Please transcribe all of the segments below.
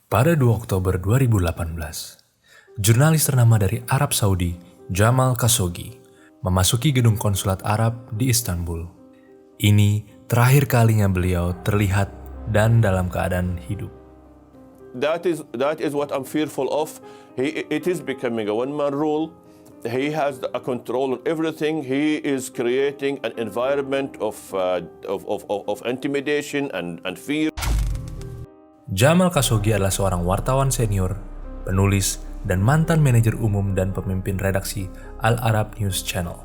Pada 2 Oktober 2018, jurnalis ternama dari Arab Saudi, Jamal Khashoggi, memasuki gedung konsulat Arab di Istanbul. Ini terakhir kalinya beliau terlihat dan dalam keadaan hidup. That is what I'm fearful of. It is becoming a one-man rule. He has a control on everything. He is creating an environment of intimidation and fear. Jamal Khashoggi adalah seorang wartawan senior, penulis, dan mantan manajer umum dan pemimpin redaksi Al Arab News Channel.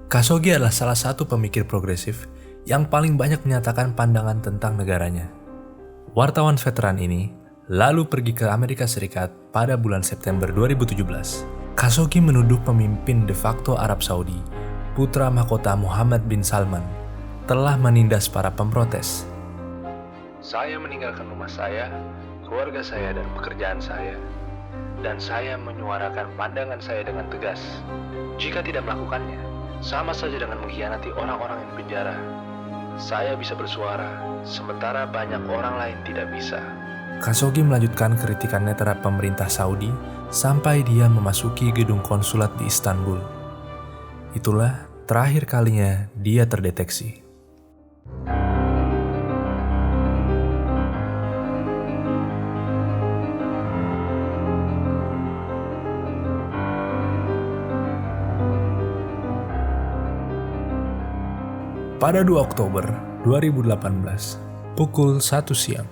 Khashoggi adalah salah satu pemikir progresif yang paling banyak menyatakan pandangan tentang negaranya. Wartawan veteran ini lalu pergi ke Amerika Serikat pada bulan September 2017. Khashoggi menuduh pemimpin de facto Arab Saudi, putra mahkota Muhammad bin Salman, telah menindas para pemprotes. Saya meninggalkan rumah saya, keluarga saya, dan pekerjaan saya. Dan saya menyuarakan pandangan saya dengan tegas. Jika tidak melakukannya, sama saja dengan mengkhianati orang-orang yang di penjara. Saya bisa bersuara, sementara banyak orang lain tidak bisa. Khashoggi melanjutkan kritikannya terhadap pemerintah Saudi sampai dia memasuki gedung konsulat di Istanbul. Itulah terakhir kalinya dia terdeteksi. Pada 2 Oktober 2018, pukul 1 siang,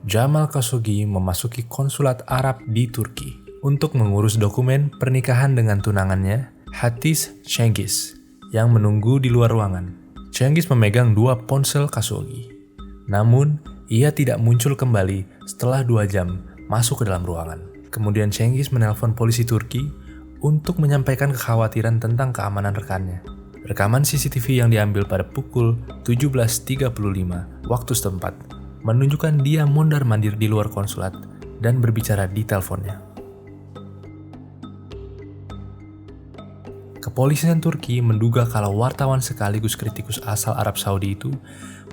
Jamal Khashoggi memasuki konsulat Arab di Turki untuk mengurus dokumen pernikahan dengan tunangannya, Hatice Cengiz, yang menunggu di luar ruangan. Cengiz memegang 2 ponsel Khashoggi. Namun, ia tidak muncul kembali setelah 2 jam masuk ke dalam ruangan. Kemudian Cengiz menelpon polisi Turki untuk menyampaikan kekhawatiran tentang keamanan rekannya. Rekaman CCTV yang diambil pada pukul 17.35 waktu setempat menunjukkan dia mondar-mandir di luar konsulat dan berbicara di teleponnya. Kepolisian Turki menduga kalau wartawan sekaligus kritikus asal Arab Saudi itu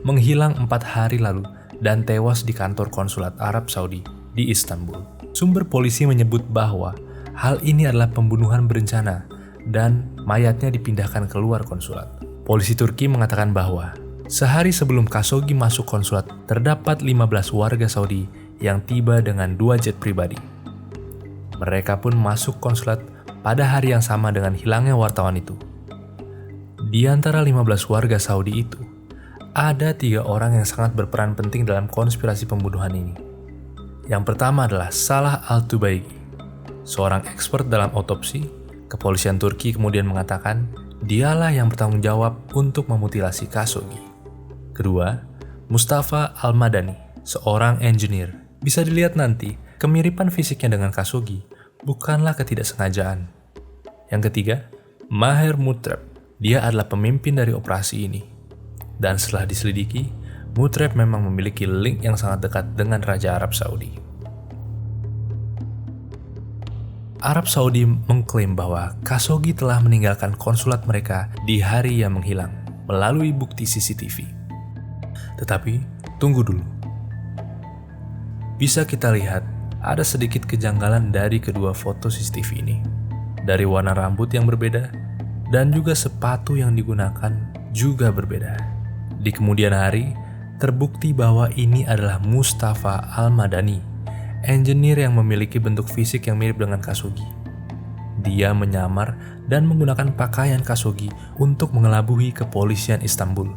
menghilang 4 hari lalu dan tewas di kantor konsulat Arab Saudi di Istanbul. Sumber polisi menyebut bahwa hal ini adalah pembunuhan berencana dan mayatnya dipindahkan keluar konsulat. Polisi Turki mengatakan bahwa sehari sebelum Khashoggi masuk konsulat, terdapat 15 warga Saudi yang tiba dengan 2 jet pribadi. Mereka pun masuk konsulat pada hari yang sama dengan hilangnya wartawan itu. Di antara 15 warga Saudi itu, ada 3 orang yang sangat berperan penting dalam konspirasi pembunuhan ini. Yang pertama adalah Salah Al-Tubaigi, seorang expert dalam otopsi. Kepolisian Turki kemudian mengatakan dialah yang bertanggung jawab untuk memutilasi Khashoggi. Kedua, Mustafa Al-Madani, seorang engineer. Bisa dilihat nanti, kemiripan fisiknya dengan Khashoggi bukanlah ketidaksengajaan. Yang ketiga, Maher Mutreb. Dia adalah pemimpin dari operasi ini. Dan setelah diselidiki, Mutreb memang memiliki link yang sangat dekat dengan Raja Arab Saudi. Arab Saudi mengklaim bahwa Khashoggi telah meninggalkan konsulat mereka di hari yang menghilang melalui bukti CCTV. Tetapi, tunggu dulu. Bisa kita lihat ada sedikit kejanggalan dari kedua foto CCTV ini. Dari warna rambut yang berbeda dan juga sepatu yang digunakan juga berbeda. Di kemudian hari, terbukti bahwa ini adalah Mustafa Al-Madani, engineer yang memiliki bentuk fisik yang mirip dengan Khashoggi. Dia menyamar dan menggunakan pakaian Khashoggi untuk mengelabui kepolisian Istanbul.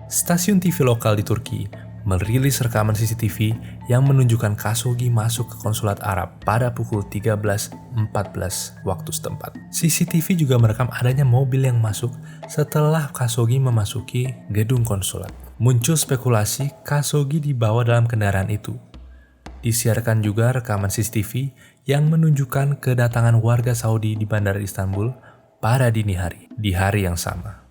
Stasiun TV lokal di Turki merilis rekaman CCTV yang menunjukkan Khashoggi masuk ke konsulat Arab pada pukul 13.14 waktu setempat. CCTV juga merekam adanya mobil yang masuk setelah Khashoggi memasuki gedung konsulat. Muncul spekulasi Khashoggi dibawa dalam kendaraan itu. Disiarkan juga rekaman CCTV yang menunjukkan kedatangan warga Saudi di Bandara Istanbul pada dini hari, di hari yang sama.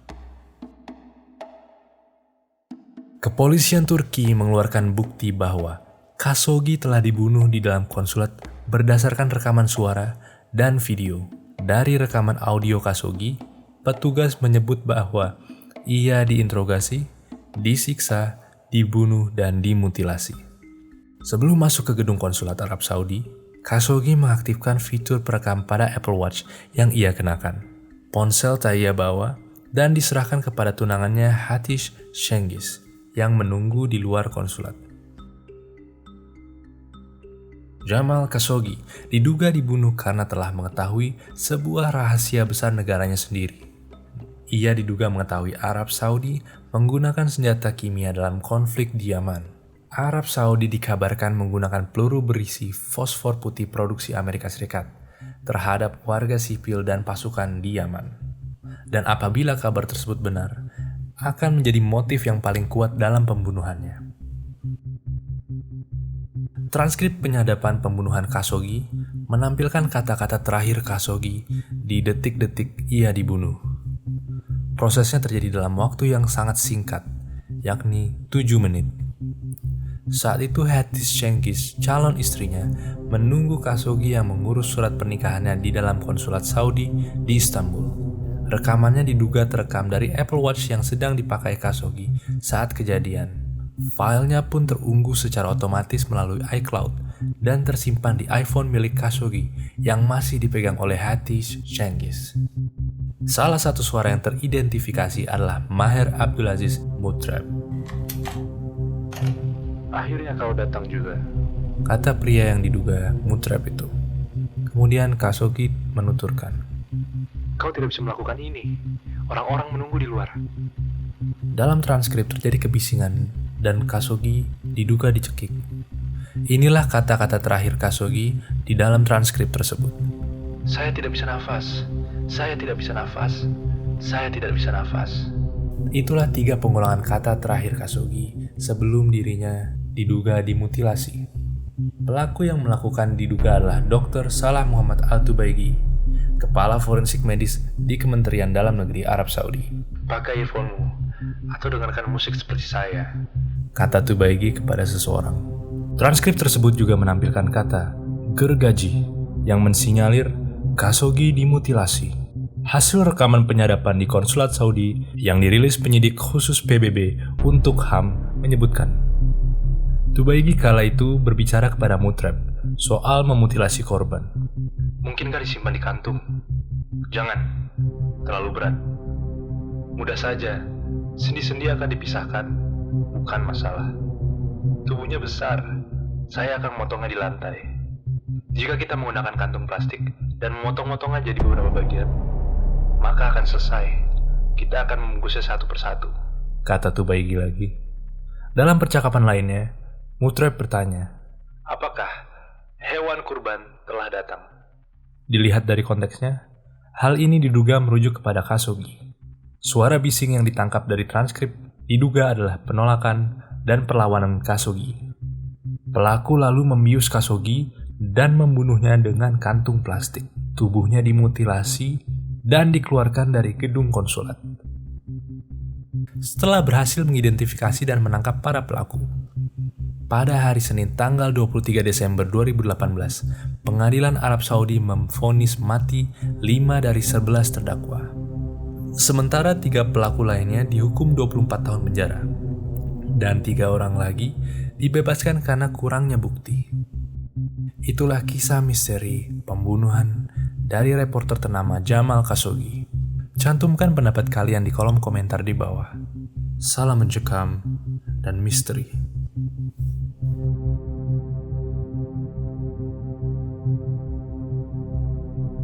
Kepolisian Turki mengeluarkan bukti bahwa Khashoggi telah dibunuh di dalam konsulat berdasarkan rekaman suara dan video. Dari rekaman audio Khashoggi, petugas menyebut bahwa ia diinterogasi, disiksa, dibunuh, dan dimutilasi. Sebelum masuk ke gedung konsulat Arab Saudi, Khashoggi mengaktifkan fitur perekam pada Apple Watch yang ia kenakan. Ponsel tak ia bawa dan diserahkan kepada tunangannya Hatice Cengiz yang menunggu di luar konsulat. Jamal Khashoggi diduga dibunuh karena telah mengetahui sebuah rahasia besar negaranya sendiri. Ia diduga mengetahui Arab Saudi menggunakan senjata kimia dalam konflik di Yaman. Arab Saudi dikabarkan menggunakan peluru berisi fosfor putih produksi Amerika Serikat terhadap warga sipil dan pasukan di Yaman. Dan apabila kabar tersebut benar, akan menjadi motif yang paling kuat dalam pembunuhannya. Transkrip penyadapan pembunuhan Khashoggi menampilkan kata-kata terakhir Khashoggi di detik-detik ia dibunuh. Prosesnya terjadi dalam waktu yang sangat singkat, yakni 7 menit. Saat itu Hatice Cengiz, calon istrinya, menunggu Khashoggi yang mengurus surat pernikahannya di dalam konsulat Saudi di Istanbul. Rekamannya diduga terekam dari Apple Watch yang sedang dipakai Khashoggi saat kejadian. Filenya pun terunggah secara otomatis melalui iCloud dan tersimpan di iPhone milik Khashoggi yang masih dipegang oleh Hatice Cengiz. Salah satu suara yang teridentifikasi adalah Maher Abdulaziz Mutrab. Akhirnya kau datang juga. Kata pria yang diduga Mutrab itu. Kemudian Khashoggi menuturkan, Kau tidak bisa melakukan ini. Orang-orang menunggu di luar. dalam transkrip terjadi kebisingan dan Khashoggi diduga dicekik. Inilah kata-kata terakhir Khashoggi di dalam transkrip tersebut. Saya tidak bisa nafas. Saya tidak bisa nafas. Saya tidak bisa nafas. Itulah 3 pengulangan kata terakhir Khashoggi sebelum dirinya diduga dimutilasi. Pelaku yang melakukan diduga adalah Dr. Salah Muhammad Al-Tubaigi, kepala forensik medis di Kementerian Dalam Negeri Arab Saudi. Pakai earphone-mu atau dengarkan musik seperti saya. Kata Tubaigi kepada seseorang. Transkrip tersebut juga menampilkan kata gergaji yang mensinyalir Khashoggi dimutilasi. Hasil rekaman penyadapan di konsulat Saudi yang dirilis penyidik khusus PBB untuk HAM menyebutkan Tubaigi kala itu berbicara kepada Mutrab soal memutilasi korban. Mungkinkah disimpan di kantung? Jangan, terlalu berat. Mudah saja, sendi-sendi akan dipisahkan, bukan masalah. Tubuhnya besar, saya akan memotongnya di lantai. Jika kita menggunakan kantung plastik dan memotong-motongnya jadi beberapa bagian, maka akan selesai. Kita akan membungkusnya satu persatu. Kata Tubaigi lagi. Dalam percakapan lainnya, Mutrab bertanya, apakah hewan kurban telah datang? Dilihat dari konteksnya, hal ini diduga merujuk kepada Khashoggi. Suara bising yang ditangkap dari transkrip diduga adalah penolakan dan perlawanan Khashoggi. Pelaku lalu membius Khashoggi dan membunuhnya dengan kantung plastik. Tubuhnya dimutilasi dan dikeluarkan dari gedung konsulat. Setelah berhasil mengidentifikasi dan menangkap para pelaku, pada hari Senin tanggal 23 Desember 2018, Pengadilan Arab Saudi memvonis mati 5 dari 11 terdakwa. Sementara 3 pelaku lainnya dihukum 24 tahun penjara. Dan 3 orang lagi dibebaskan karena kurangnya bukti. Itulah kisah misteri pembunuhan dari reporter ternama Jamal Khashoggi. Cantumkan pendapat kalian di kolom komentar di bawah. Salam mencekam dan misteri.